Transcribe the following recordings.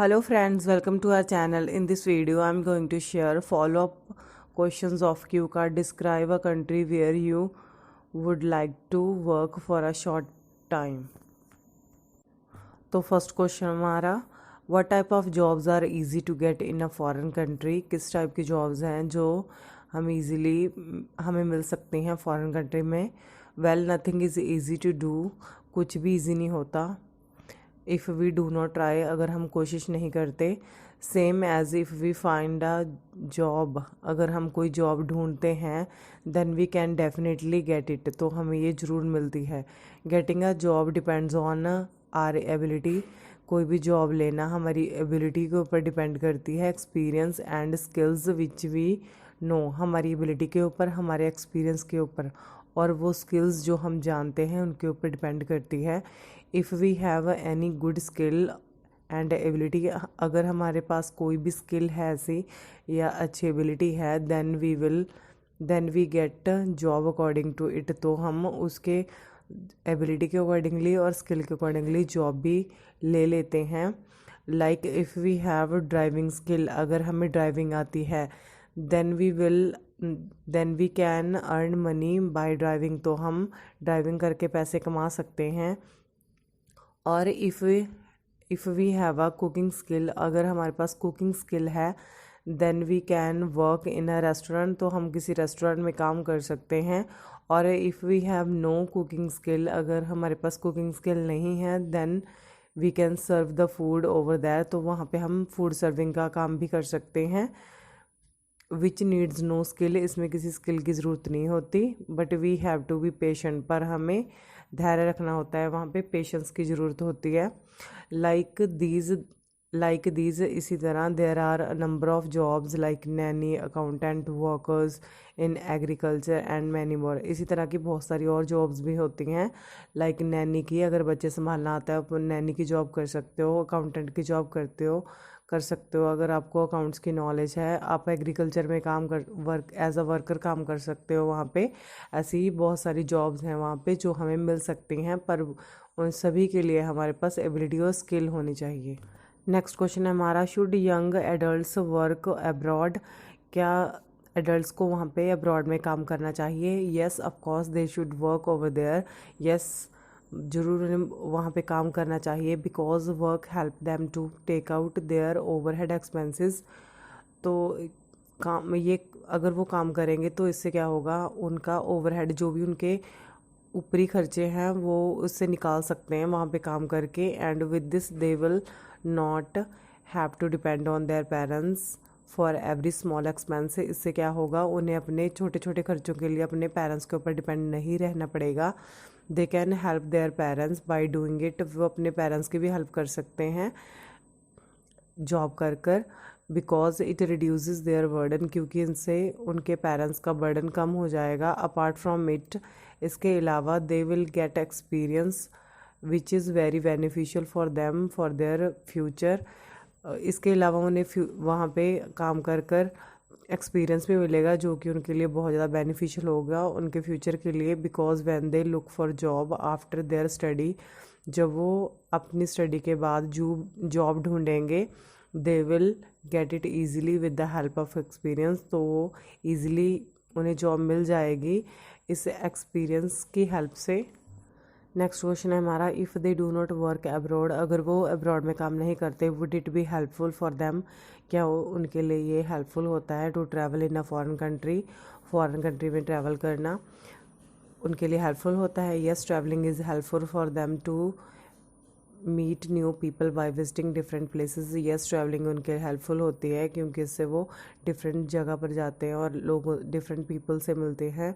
Hello friends, welcome to our channel. In this video, I'm going to share follow-up questions of Q card. Describe a country where you would like to work for a short time. तो first question हमारा, what type of jobs are easy to get in a foreign country. किस type की jobs हैं जो हम easily हमें मिल सकती हैं फॉरेन कंट्री में। Well, nothing is easy to do. कुछ भी इजी नहीं होता if we do not try, अगर हम कोशिश नहीं करते। Same as if we find a job, अगर हम कोई जॉब ढूंढते हैं then we can definitely get it, तो हमें ये ज़रूर मिलती है। Getting a job depends on our ability. कोई भी जॉब लेना हमारी एबिलिटी के ऊपर डिपेंड करती है। Experience and skills which we know, हमारी एबिलिटी के ऊपर, हमारे एक्सपीरियंस के ऊपर और वो स्किल्स जो हम जानते हैं उनके ऊपर डिपेंड करती है। If we have any good skill and ability, अगर हमारे पास कोई भी स्किल है ऐसी या अच्छी एबिलिटी है then we get job according to it, तो हम उसके एबिलिटी के अकॉर्डिंगली और स्किल के अकॉर्डिंगली जॉब भी ले लेते हैं। Like if we have driving skill, अगर हमें ड्राइविंग आती है then we can earn money by driving, तो हम ड्राइविंग करके पैसे कमा सकते हैं। और if we have a cooking skill, अगर हमारे पास कुकिंग स्किल है then we can work in a restaurant, तो हम किसी रेस्टोरेंट में काम कर सकते हैं। और if we have no cooking skill, अगर हमारे पास कुकिंग स्किल नहीं है then we can serve the food over there, तो वहाँ पे हम फूड सर्विंग का काम भी कर सकते हैं। विच नीड्स नो स्किल, इसमें किसी स्किल की ज़रूरत नहीं होती, but we have to be patient, पर हमें धैर्य रखना होता है, वहाँ पे पेशेंस की ज़रूरत होती है। लाइक दीज इसी तरह there are number of jobs like nanny, accountant, workers in agriculture and many more. इसी तरह की बहुत सारी और जॉब्स भी होती हैं। लाइक नैनी की, अगर बच्चे संभालना आता है आप नैनी की जॉब कर सकते हो। अकाउंटेंट की जॉब कर सकते हो अगर आपको अकाउंट्स की नॉलेज है। आप एग्रीकल्चर में वर्क एज अ वर्कर काम कर सकते हो वहाँ पे। ऐसी ही बहुत सारी जॉब्स हैं वहाँ पे जो हमें मिल सकती हैं, पर उन सभी के लिए हमारे पास एबिलिटी और स्किल होनी चाहिए। नेक्स्ट क्वेश्चन है हमारा, should young adults work abroad. क्या एडल्ट्स को वहाँ पे अब्रॉड में काम करना चाहिए? Yes of course they should work over there. Yes, ज़रूर उन्हें वहाँ पे काम करना चाहिए, because work help them to take out their overhead expenses. तो काम ये, अगर वो काम करेंगे तो इससे क्या होगा, उनका ओवरहेड जो भी उनके ऊपरी खर्चे हैं वो उससे निकाल सकते हैं वहाँ पे काम करके। And with this they will not have to depend on their parents for every small expense. इससे क्या होगा, उन्हें अपने छोटे छोटे खर्चों के लिए अपने पेरेंट्स के ऊपर डिपेंड नहीं रहना पड़ेगा। They can help their parents by doing it, वो अपने पेरेंट्स की भी हेल्प कर सकते हैं जॉब कर because it reduces their burden, क्योंकि इनसे उनके पेरेंट्स का बर्डन कम हो जाएगा। अपार्ट फ्रॉम इट, इसके अलावा they will get experience which is very beneficial for them for their future. इसके अलावा उन्हें वहाँ पे काम कर एक्सपीरियंस भी मिलेगा जो कि उनके लिए बहुत ज़्यादा बेनिफिशियल होगा उनके फ्यूचर के लिए। Because when they look for job after their study, जब वो अपनी स्टडी के बाद जो जॉब ढूंढेंगे they will get it easily with the help of experience, तो वो ईजिली उन्हें जॉब मिल जाएगी इस एक्सपीरियंस की हेल्प से। नेक्स्ट क्वेश्चन है हमारा, if they do not work abroad, अगर वो अब्रॉड में काम नहीं करते, would it be helpful for them, क्या उनके लिए ये हेल्पफुल होता है to travel in a foreign country में ट्रैवल करना उनके लिए हेल्पफुल होता है? Yes, travelling is helpful for them to meet new people by visiting different places. Yes, travelling उनके हेल्पफुल होती है क्योंकि इससे वो डिफरेंट जगह पर जाते हैं और लोग डिफरेंट पीपल से मिलते हैं।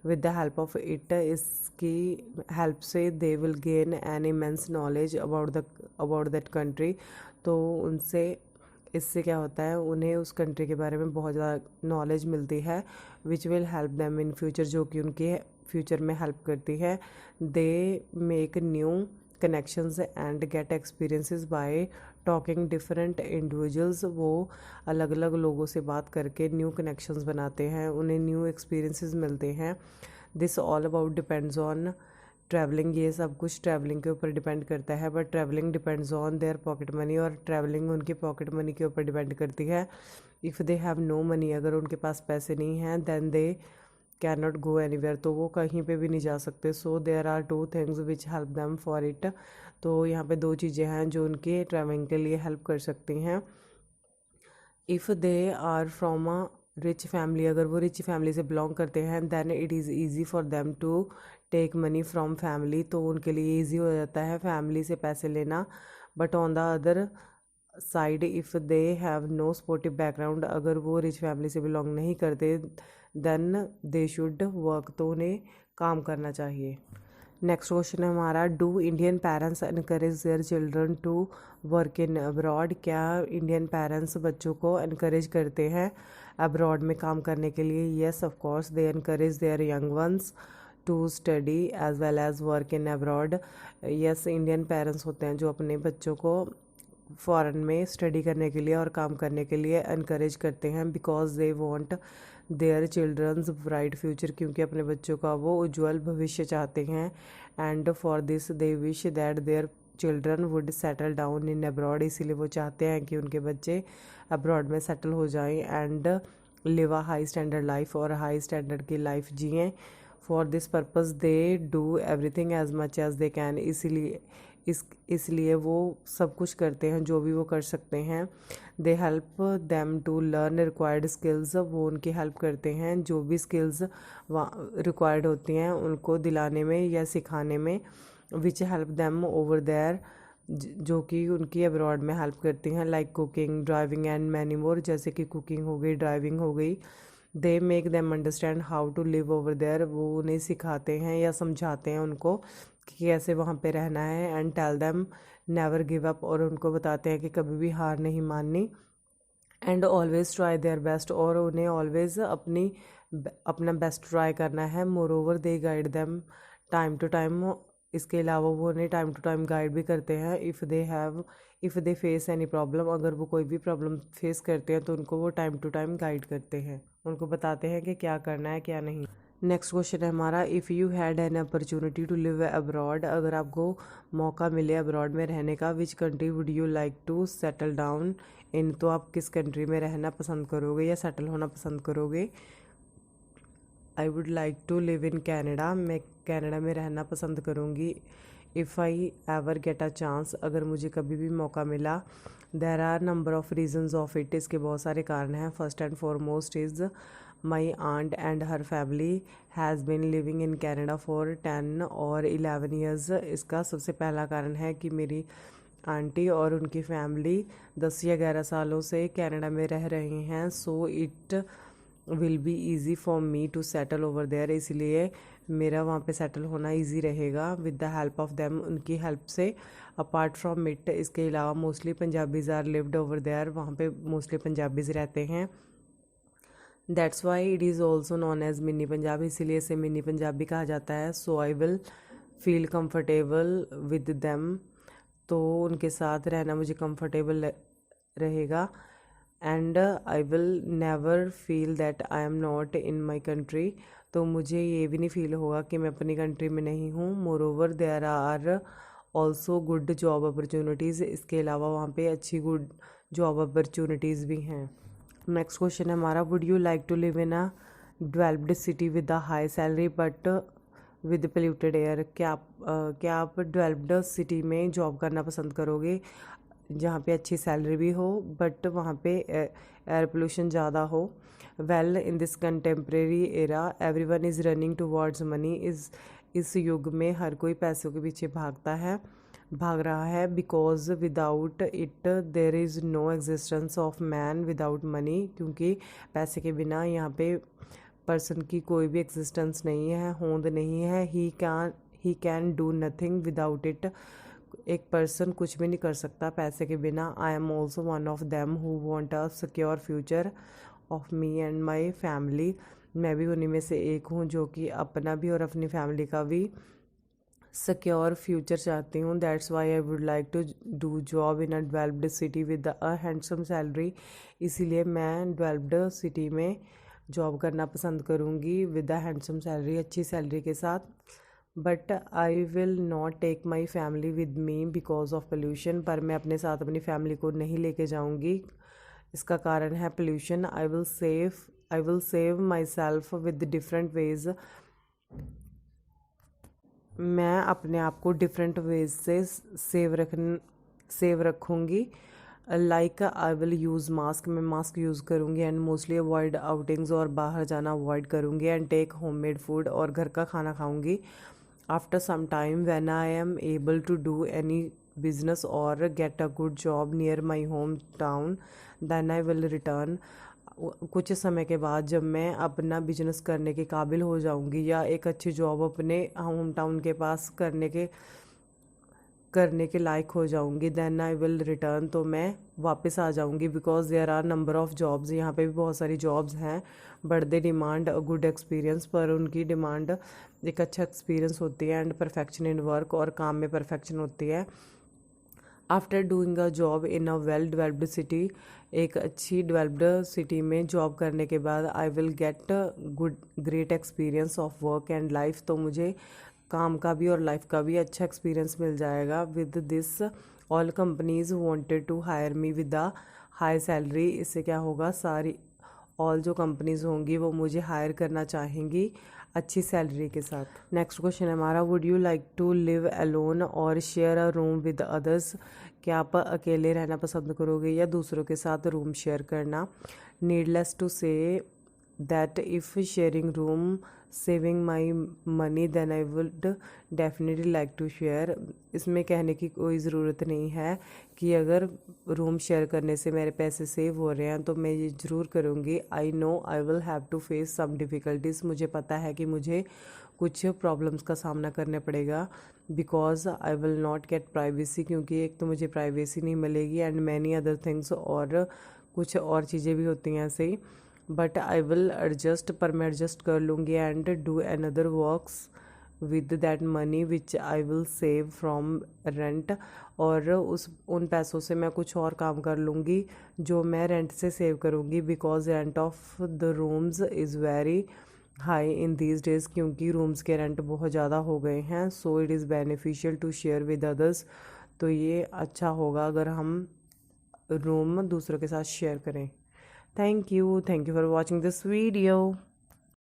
With the help of it, इसकी हेल्प से they will gain an immense knowledge about that country, तो उनसे इससे क्या होता है, उन्हें उस कंट्री के बारे में बहुत ज़्यादा नॉलेज मिलती है। Which will help them in future, जो कि उनके फ्यूचर में हेल्प करती है। They make new connections and get experiences by talking different individuals, वो अलग अलग लोगों से बात करके न्यू कनेक्शंस बनाते हैं, उन्हें न्यू एक्सपीरियंसेस मिलते हैं। This all about depends on travelling, ये सब कुछ ट्रैवलिंग के ऊपर डिपेंड करता है, but travelling depends on their pocket money, और ट्रैवलिंग उनकी पॉकेट मनी के ऊपर डिपेंड करती है। If they have no money, अगर उनके पास पैसे नहीं हैं, then they can not go anywhere, तो वो कहीं पे भी नहीं जा सकते। So there are two things which help them for it, तो यहाँ पे दो चीज़ें हैं जो उनके ट्रैवलिंग के लिए हेल्प कर सकती हैं। If they are from a rich family, अगर वो रिच फैमिली से बिलोंग करते हैं, then it is easy for them to take money from family, तो उनके लिए ईजी हो जाता है फैमिली से पैसे लेना। But on the other side, if they have no supportive background, अगर वो रिच फैमिली से बिलोंग नहीं करते, देन दे शुड वर्क, तो उन्हें काम करना चाहिए। नेक्स्ट क्वेश्चन है हमारा, do Indian parents encourage their children to work in abroad, क्या इंडियन पेरेंट्स बच्चों को एनकरेज करते हैं अब्रॉड में काम करने के लिए? Yes of course, they encourage their young ones to study as well as work in abroad. Yes, Indian parents होते हैं जो अपने बच्चों को फॉरेन में स्टडी करने के लिए और काम करने के लिए एनकरेज करते हैं, because they want their childrens bright future, क्योंकि अपने बच्चों का वो उज्जवल भविष्य चाहते हैं। And for this they wish that their children would settle down in abroad, इसीलिए वो चाहते हैं कि उनके बच्चे अब्रॉड में सेटल हो जाएं and live a high standard life, और हाई स्टैंडर्ड की लाइफ जिएं। For this purpose they do everything as much as they can, इसलिए वो सब कुछ करते हैं जो भी वो कर सकते हैं। They help them to learn required skills, वो उनकी हेल्प करते हैं जो भी स्किल्स रिक्वायर्ड होती हैं उनको दिलाने में या सिखाने में। Which help them over there, जो कि उनकी अब्रॉड में हेल्प करती हैं, like cooking, driving and many more, जैसे कि कुकिंग हो गई, ड्राइविंग हो गई। They make them understand how to live over there, वो उन्हें सिखाते हैं या समझाते हैं उनको कि कैसे वहाँ पे रहना है। And tell them never give up, और उनको बताते हैं कि कभी भी हार नहीं माननी। And always try their best, और उन्हें ऑलवेज अपना बेस्ट ट्राई करना है। Moreover they guide them time to time, इसके अलावा वो उन्हें टाइम टू टाइम गाइड भी करते हैं। If they face any problem, अगर वो कोई भी प्रॉब्लम फेस करते हैं तो उनको वो टाइम टू टाइम गाइड करते हैं, उनको बताते हैं कि क्या करना है क्या नहीं। नेक्स्ट क्वेश्चन है हमारा, if you had an opportunity to live abroad, अगर आपको मौका मिले अब्रॉड में रहने का, which country would you like to settle down in, तो आप किस कंट्री में रहना पसंद करोगे या सेटल होना पसंद करोगे? I would like to live in Canada, मैं कनाडा में रहना पसंद करूँगी। If I ever get a chance, अगर मुझे कभी भी मौका मिला। There are number of reasons of it, इसके बहुत सारे कारण हैं। First and foremost is my aunt and her family has been living in Canada for 10 और 11 ईयर्स, इसका सबसे पहला कारण है कि मेरी आंटी और उनकी फैमिली 10 या 11 सालों से कनाडा में रह रहे हैं। So it will be easy for me to settle over there, इसलिए मेरा वहाँ पे सेटल होना ईजी रहेगा with the help of them, उनकी हेल्प से। अपार्ट फ्रॉम इट, इसके अलावा mostly Punjabis are lived over there, वहाँ पे मोस्टली पंजाबीज़ रहते हैं। That's why it is also known as mini Punjab, इसीलिए इसे मिनी पंजाबी कहा जाता है। So I will feel comfortable with them, तो उनके साथ रहना मुझे कम्फर्टेबल रहेगा। And I will never feel that I am not in my country, तो मुझे ये भी नहीं फील होगा कि मैं अपनी कंट्री में नहीं हूँ। Moreover there are also good job opportunities, इसके अलावा वहाँ पे अच्छी गुड जॉब अपॉर्चुनिटीज़ भी हैं। नेक्स्ट क्वेश्चन है हमारा, would you like to live in a developed city with a high salary but with polluted air, क्या आप डेवलप्ड सिटी में जॉब करना पसंद करोगे जहाँ पे अच्छी सैलरी भी हो बट वहाँ पे एयर पोल्यूशन ज़्यादा हो? Well, in this contemporary era everyone is running towards money, इस युग में हर कोई पैसों के पीछे भाग रहा है। Because without it there is no existence of man without money, क्योंकि पैसे के बिना यहाँ पे पर्सन की कोई भी एग्जिस्टेंस नहीं है, होंद नहीं है। He can do nothing without it, एक पर्सन कुछ भी नहीं कर सकता पैसे के बिना। I am also one of them who want a secure future of me and my family, मैं भी उन्हीं में से एक हूँ जो कि अपना भी और अपनी फैमिली का भी सिक्योर फ्यूचर चाहती हूँ। That's why I would like to do job in a developed city with a handsome salary, इसीलिए मैं डेवलप्ड सिटी में जॉब करना पसंद करूँगी विद अ हैंडसम सैलरी, अच्छी सैलरी के साथ। But I will not take my family with me because of pollution, पर मैं अपने साथ अपनी फैमिली को नहीं लेके जाऊंगी, इसका कारण है pollution. I will save my self with different ways, मैं अपने आप को डिफरेंट वेज से सेव रखूँगी। Like I will use mask, मैं मास्क यूज़ करूँगी। एंड मोस्टली अवॉइड आउटिंग्स, और बाहर जाना अवॉइड करूँगी। एंड टेक होममेड फूड, और घर का खाना खाऊँगी। After some time when I am able to do any business और get a good job near my home town then I will return, कुछ समय के बाद जब मैं अपना बिजनेस करने के काबिल हो जाऊंगी या एक अच्छी जॉब अपने होम टाउन के पास करने के लायक हो जाऊंगी, देन आई विल रिटर्न, तो मैं वापस आ जाऊंगी। Because there are number of jobs, यहाँ पे भी बहुत सारी जॉब्स हैं, but they demand a good experience, पर उनकी डिमांड एक अच्छा एक्सपीरियंस होती है। एंड परफेक्शन इन वर्क, और काम में परफेक्शन होती है। After doing a job in a well developed city, एक अच्छी डेवलप्ड सिटी में जॉब करने के बाद I will get good great experience of work and life, तो मुझे काम का भी और लाइफ का भी अच्छा एक्सपीरियंस मिल जाएगा। With this all companies wanted to hire me with a high salary, इससे क्या होगा, सारी ऑल जो कंपनीज होंगी वो मुझे हायर करना चाहेंगी अच्छी सैलरी के साथ। नेक्स्ट क्वेश्चन है हमारा, would you like to live alone और share a room with others, क्या आप अकेले रहना पसंद करोगे या दूसरों के साथ रूम शेयर करना। Needless to say that if sharing room saving my money then I would definitely like to share, इसमें कहने की कोई ज़रूरत नहीं है कि अगर रूम शेयर करने से मेरे पैसे सेव हो रहे हैं तो मैं ये ज़रूर करूँगी। I know I will have to face some difficulties, मुझे पता है कि मुझे कुछ प्रॉब्लम्स का सामना करने पड़ेगा। Because I will not gate privacy, क्योंकि एक तो मुझे प्राइवेसी नहीं मिलेगी, एंड मैनी अदर थिंग्स, और कुछ और चीज़ें भी होती हैं ऐसे ही। बट आई विल एडजस्ट, पर मैं एडजस्ट कर लूँगी। And do another works with that money which I will save from rent, और उन पैसों से मैं कुछ और काम कर लूँगी जो मैं रेंट से सेव करूँगी। Because rent of the rooms is very high in these days, क्योंकि रूम्स के रेंट बहुत ज़्यादा हो गए हैं। So it is beneficial to share with others, तो ये अच्छा होगा अगर हम रूम दूसरों के साथ शेयर करें। Thank you for watching this video.